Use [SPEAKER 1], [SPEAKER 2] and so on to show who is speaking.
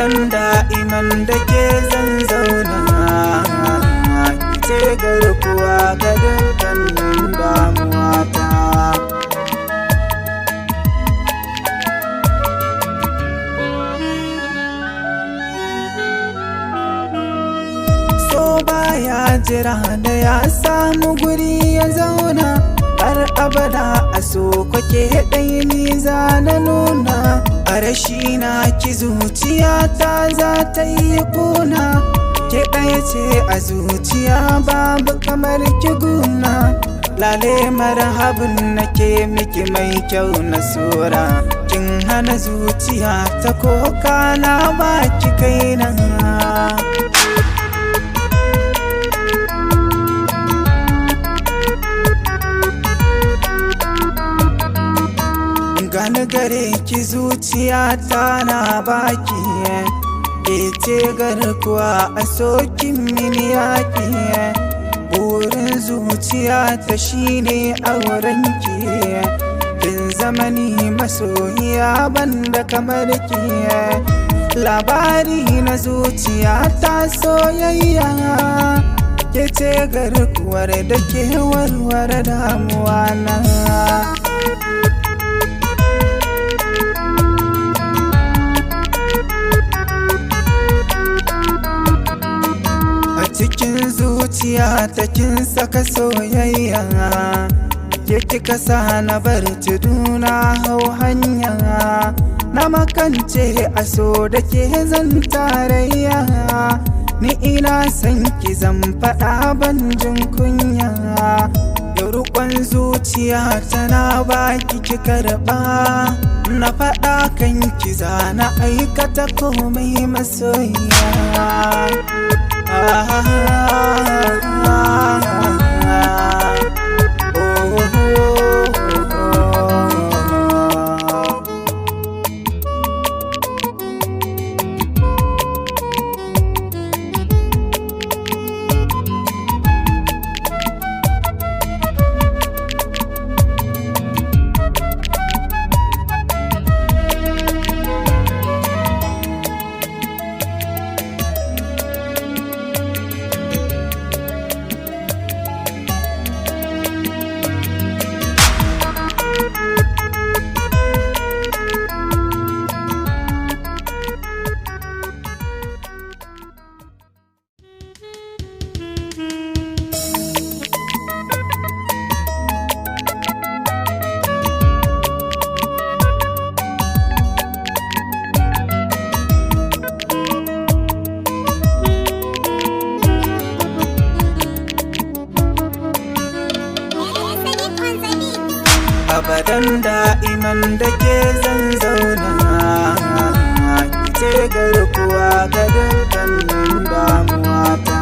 [SPEAKER 1] abadan da'iman da ke zan zauna, ce garkuwa ga dukkanin damuwata. So baya jira da ya samu guri ya zauna, har abada a so kwake ɗai ni za na nuna. A rashi na ki zuciyata za ta yi kuna, ke ɗaya ce a zuciya babu kamar ki guna. Lale marhabin nake miki mai kyau na sura, kin hana zuciya ta koka na baki kaina. Gani gare ki zuciyata na baki, ke ce garkuwa a sokin mini yaƙi. Burin zuciyata shine aurenki, kin zamani masoyiya banda kamar ki. Labari na zuciyata soyayya, ke ce garkuwar da ke warware damuwa na. Cikin zuciya ta kin saka soyayya, ke kika sa na bar tuduna hau hanya. Na makance a so da ke zan tarayya, ni ina san ki zan faɗa ban jin kunya. Yau rukon zuciya tana baki ki karɓa, na faɗa kan ki za na aikata komai masoyiya. Abadan da'iman da ke zan zauna, ce garkuwa ga dukkanin damuwata.